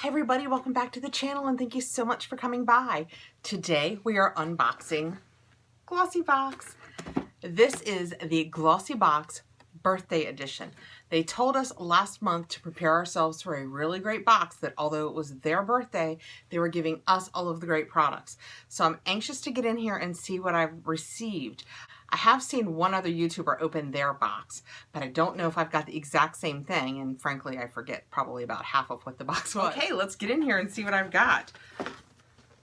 Hey everybody, welcome back to the channel and thank you so much for coming by. Today we are unboxing Glossybox. This is the Glossy Box birthday edition. They told us last month to prepare ourselves for a really great box that although it was their birthday, they were giving us all of the great products. So I'm anxious to get in here and see what I've received. I have seen one other YouTuber open their box, but I don't know if I've got the exact same thing, and frankly, I forget probably about half of what the box was. Okay, let's get in here and see what I've got.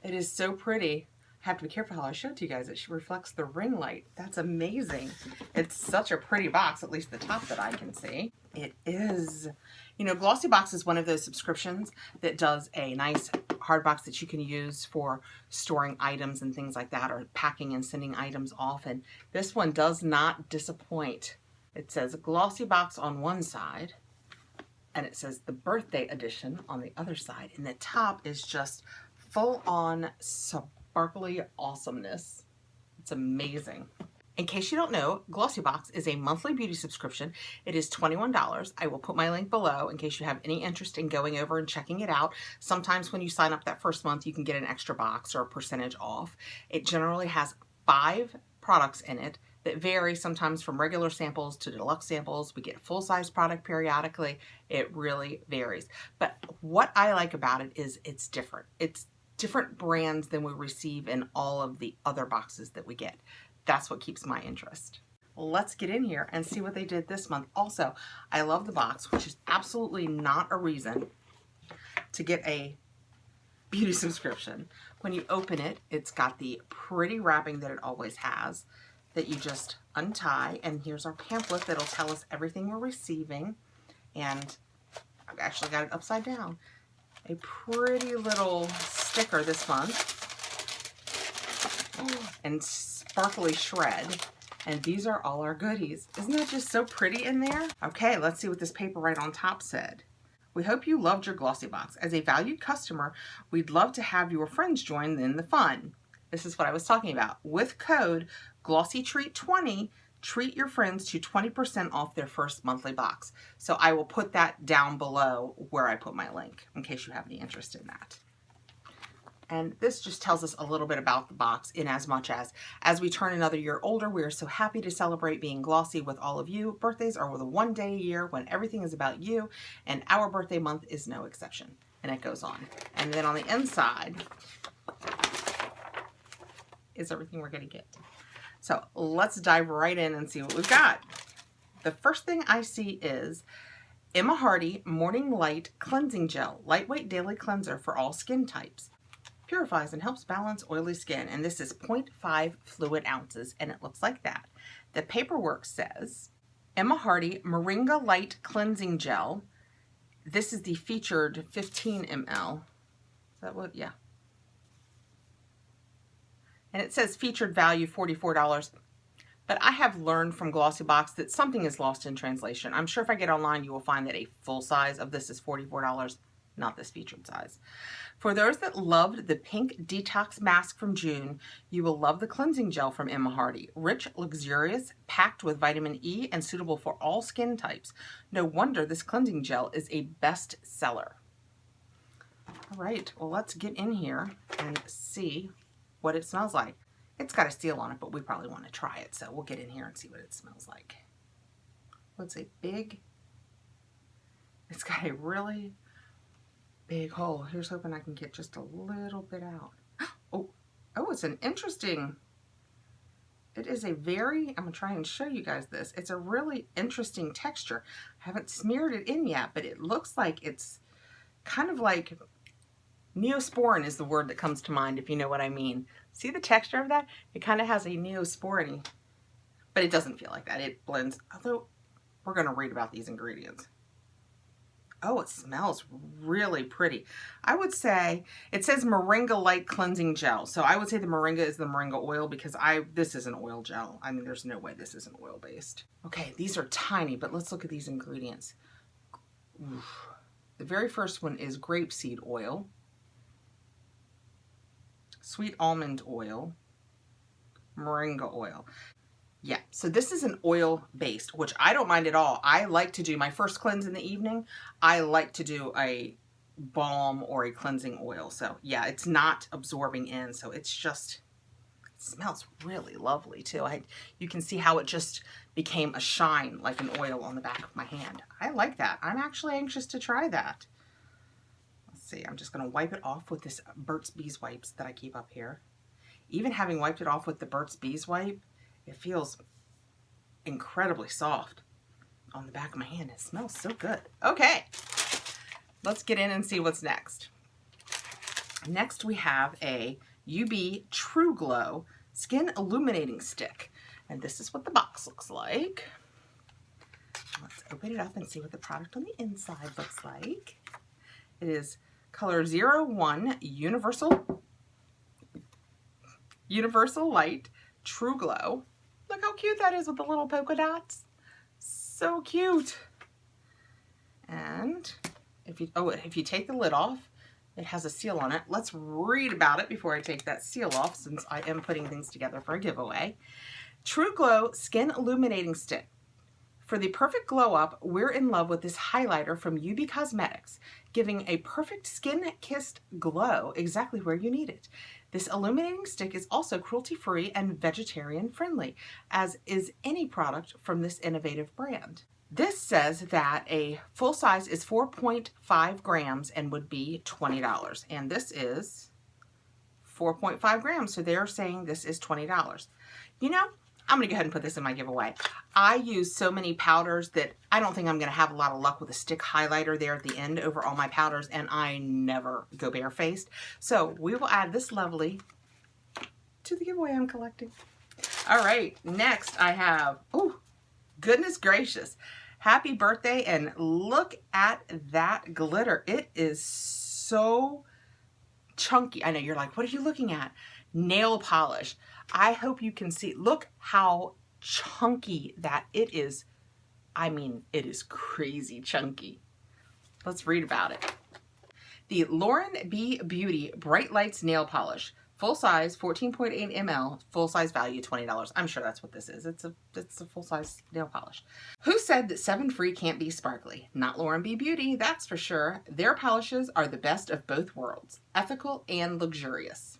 It is so pretty. I have to be careful how I show it to you guys. It reflects the ring light. That's amazing. It's such a pretty box, at least the top that I can see. It is. You know, Glossybox is one of those subscriptions that does a nice hard box that you can use for storing items and things like that, or packing and sending items off. And this one does not disappoint. It says Glossybox on one side, and it says the birthday edition on the other side. And the top is just full on sparkly awesomeness. It's amazing. In case you don't know, Glossybox is a monthly beauty subscription. It is $21. I will put my link below in case you have any interest in going over and checking it out. Sometimes when you sign up that first month, you can get an extra box or a percentage off. It generally has 5 products in it that vary sometimes from regular samples to deluxe samples. We get full-size product periodically. It really varies. But what I like about it is it's different. It's different brands than we receive in all of the other boxes that we get. That's what keeps my interest. Let's get in here and see what they did this month. Also, I love the box, which is absolutely not a reason to get a beauty subscription. When you open it, it's got the pretty wrapping that it always has that you just untie. And here's our pamphlet that'll tell us everything we're receiving. And I've actually got it upside down. A pretty little sticker this month. And sparkly shred. And these are all our goodies. Isn't that just so pretty in there? Okay, let's see what this paper right on top said. We hope you loved your Glossybox. As a valued customer, we'd love to have your friends join in the fun. This is what I was talking about. With code GlossyTreat20, treat your friends to 20% off their first monthly box. So I will put that down below where I put my link in case you have any interest in that. And this just tells us a little bit about the box in as much as we turn another year older, we are so happy to celebrate being glossy with all of you. Birthdays are the one day a year when everything is about you, and our birthday month is no exception. And it goes on. And then on the inside is everything we're going to get. So let's dive right in and see what we've got. The first thing I see is Emma Hardy Morning Light Cleansing Gel, lightweight daily cleanser for all skin types. Purifies and helps balance oily skin, and this is 0.5 fluid ounces, and it looks like that. The paperwork says Emma Hardy Moringa Light Cleansing Gel. This is the featured 15 ml. Is that what? Yeah. And it says featured value $44. But I have learned from Glossybox that something is lost in translation. I'm sure if I get online, you will find that a full size of this is $44. Not this featured size. For those that loved the pink detox mask from June, you will love the cleansing gel from Emma Hardy. Rich, luxurious, packed with vitamin E, and suitable for all skin types. No wonder this cleansing gel is a best seller. All right, well, let's get in here and see what it smells like. It's got a seal on it, but we probably want to try it, so we'll get in here and see what it smells like. It's a big, it's got a really big hole. Here's hoping I can get just a little bit out. Oh, it's an interesting, it is a very, I'm gonna try and show you guys this. It's a really interesting texture. I haven't smeared it in yet, but it looks like it's kind of like Neosporin is the word that comes to mind, if you know what I mean. See the texture of that? It kind of has a Neosporin, but it doesn't feel like that. It blends, although we're gonna read about these ingredients. Oh, it smells really pretty. I would say, it says Moringa Light Cleansing Gel. So I would say the Moringa is the Moringa oil because this is an oil gel. I mean, there's no way this isn't oil-based. Okay, these are tiny, but let's look at these ingredients. Oof. The very first one is grapeseed oil, sweet almond oil, moringa oil. Yeah, so this is an oil-based, which I don't mind at all. I like to do my first cleanse in the evening. I like to do a balm or a cleansing oil. So yeah, it's not absorbing in. So it's just, it smells really lovely too. You can see how it just became a shine like an oil on the back of my hand. I like that. I'm actually anxious to try that. Let's see, I'm just gonna wipe it off with this Burt's Bees wipes that I keep up here. Even having wiped it off with the Burt's Bees wipe, it feels incredibly soft on the back of my hand. It smells so good. Okay, let's get in and see what's next. Next we have a UB True Glow Skin Illuminating Stick. And this is what the box looks like. Let's open it up and see what the product on the inside looks like. It is color 01 Universal Light True Glow. Look how cute that is with the little polka dots. So cute. And if you take the lid off, it has a seal on it. Let's read about it before I take that seal off, since I am putting things together for a giveaway. True Glow Skin Illuminating Stick. For the perfect glow up, we're in love with this highlighter from UB Cosmetics, giving a perfect skin-kissed glow exactly where you need it. This illuminating stick is also cruelty-free and vegetarian-friendly, as is any product from this innovative brand. This says that a full size is 4.5 grams and would be $20. And this is 4.5 grams, so they're saying this is $20. You know, I'm gonna go ahead and put this in my giveaway. I use so many powders that I don't think I'm gonna have a lot of luck with a stick highlighter there at the end over all my powders, and I never go barefaced. So we will add this lovely to the giveaway I'm collecting. All right, next I have, oh, goodness gracious. Happy birthday, and look at that glitter. It is so chunky. I know you're like, what are you looking at? Nail polish. I hope you can see, look how chunky that it is. I mean, it is crazy chunky. Let's read about it. The Lauren B. Beauty Bright Lights Nail Polish. Full size, 14.8 ml, full size value, $20. I'm sure that's what this is. It's a full size nail polish. Who said that 7 Free can't be sparkly? Not Lauren B. Beauty, that's for sure. Their polishes are the best of both worlds, ethical and luxurious.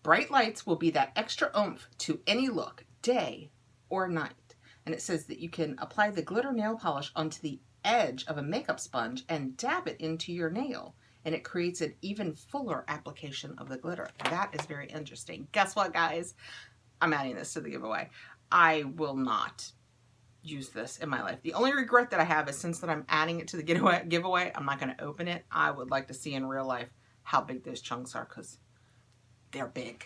Bright lights will be that extra oomph to any look, day or night. And it says that you can apply the glitter nail polish onto the edge of a makeup sponge and dab it into your nail, and it creates an even fuller application of the glitter. That is very interesting. Guess what, guys? I'm adding this to the giveaway. I will not use this in my life. The only regret that I have is, since that I'm adding it to the giveaway, I'm not going to open it. I would like to see in real life how big those chunks are, because they're big.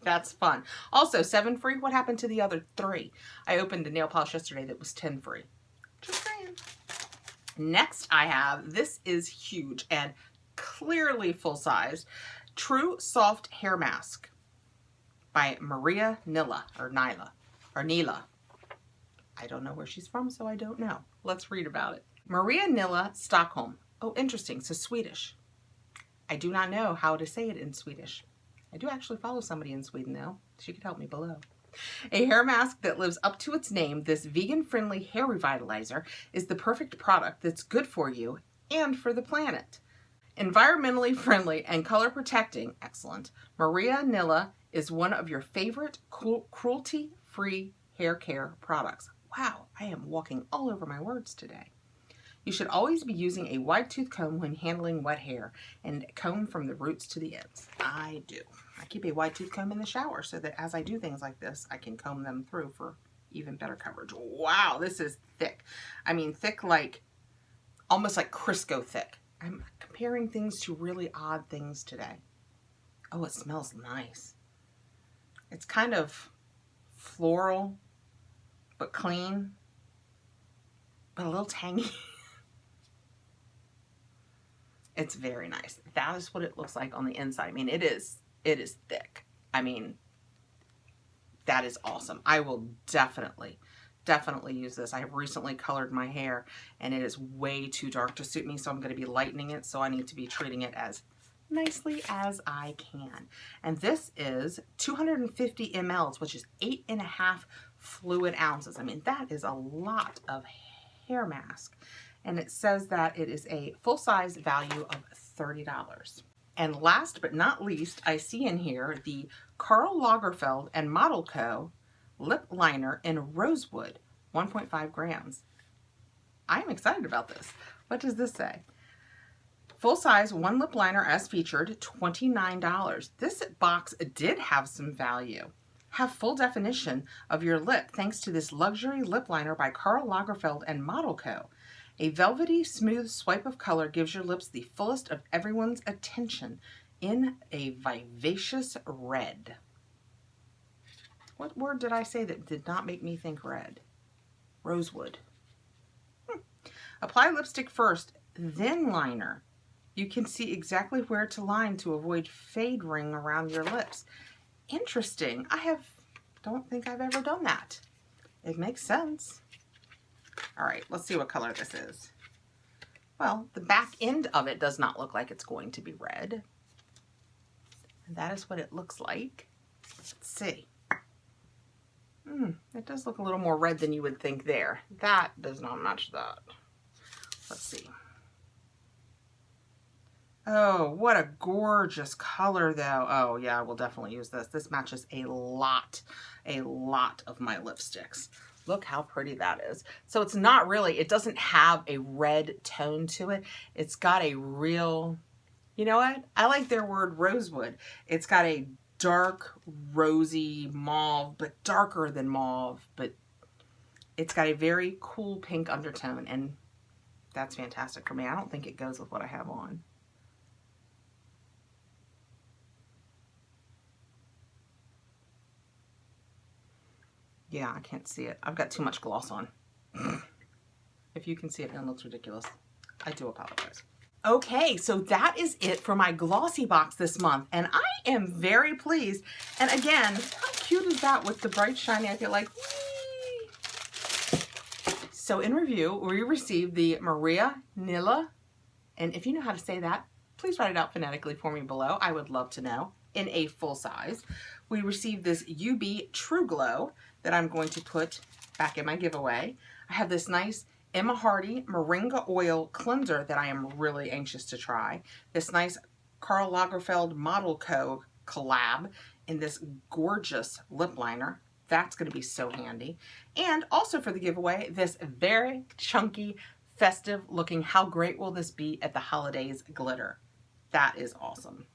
That's fun. Also, 7 Free, what happened to the other 3? I opened a nail polish yesterday that was 10 free. Just saying. Next I have, this is huge and clearly full size, True Soft Hair Mask by Maria Nila, or Nila, or Nila. I don't know where she's from, so I don't know. Let's read about it. Maria Nila, Stockholm. Oh, interesting, so Swedish. I do not know how to say it in Swedish. I do actually follow somebody in Sweden though. She could help me below. A hair mask that lives up to its name, this vegan-friendly hair revitalizer is the perfect product that's good for you and for the planet. Environmentally friendly and color protecting, excellent, Maria Nila is one of your favorite cruelty-free hair care products. Wow, I am walking all over my words today. You should always be using a wide tooth comb when handling wet hair, and comb from the roots to the ends. I do. I keep a wide tooth comb in the shower so that as I do things like this, I can comb them through for even better coverage. Wow, this is thick. I mean, thick like, almost like Crisco thick. I'm comparing things to really odd things today. Oh, it smells nice. It's kind of floral, but clean, but a little tangy. It's very nice. That is what it looks like on the inside. I mean, it is thick. I mean, that is awesome. I will definitely use this. I have recently colored my hair and it is way too dark to suit me, so I'm going to be lightening it, so I need to be treating it as nicely as I can. And this is 250 mLs, which is 8.5 fluid ounces. I mean, that is a lot of hair mask. and it says that it is a full-size value of $30. And last but not least, I see in here the Karl Lagerfeld and Model Co. lip liner in Rosewood, 1.5 grams. I'm excited about this. What does this say? Full size, one lip liner as featured, $29. This box did have some value. Have full definition of your lip thanks to this luxury lip liner by Karl Lagerfeld and Model Co. A velvety, smooth swipe of color gives your lips the fullest of everyone's attention in a vivacious red. What word did I say that did not make me think red? Rosewood. Apply lipstick first, then liner. You can see exactly where to line to avoid fade ring around your lips. Interesting. Don't think I've ever done that. It makes sense. All right, let's see what color this is. Well, the back end of it does not look like it's going to be red. And that is what it looks like. Let's see. It does look a little more red than you would think there. That does not match that. Let's see. Oh, what a gorgeous color though. Oh yeah, I will definitely use this. This matches a lot of my lipsticks. Look how pretty that is. So it's not really, it doesn't have a red tone to it. It's got a real, you know what? I like their word rosewood. It's got a dark rosy mauve, but darker than mauve, but it's got a very cool pink undertone, and that's fantastic for me. I don't think it goes with what I have on. Yeah, I can't see it. I've got too much gloss on. If you can see it, it looks ridiculous. I do apologize. Okay, so that is it for my Glossy box this month, and I am very pleased. And again, how cute is that with the bright shiny? I feel like, whee! So in review, we received the Maria Nila, and if you know how to say that, please write it out phonetically for me below. I would love to know. In a full size. We received this UB True Glow that I'm going to put back in my giveaway. I have this nice Emma Hardy Moringa Oil Cleanser that I am really anxious to try. This nice Karl Lagerfeld Model Co. collab in this gorgeous lip liner. That's going to be so handy. And also for the giveaway, this very chunky, festive looking How Great Will This Be at the Holidays glitter. That is awesome.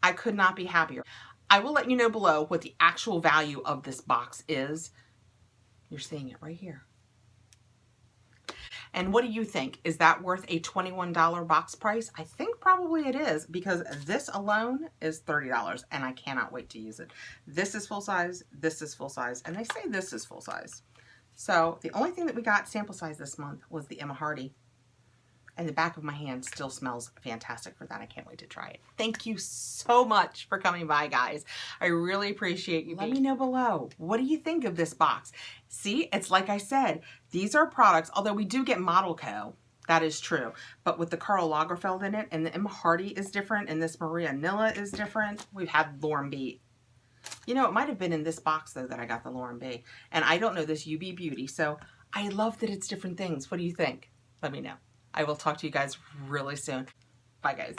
I could not be happier. I will let you know below what the actual value of this box is. You're seeing it right here. And what do you think? Is that worth a $21 box price? I think probably it is, because this alone is $30 and I cannot wait to use it. This is full size, this is full size, and they say this is full size. So the only thing that we got sample size this month was the Emma Hardy. And the back of my hand still smells fantastic for that. I can't wait to try it. Thank you so much for coming by, guys. I really appreciate you. Let me know below. What do you think of this box? See, it's like I said, these are products, although we do get Model Co. That is true. But with the Karl Lagerfeld in it, and the Emma Hardy is different, and this Maria Nila is different. We've had Lauren B. You know, it might have been in this box, though, that I got the Lauren B. And I don't know this UB Beauty, so I love that it's different things. What do you think? Let me know. I will talk to you guys really soon. Bye, guys.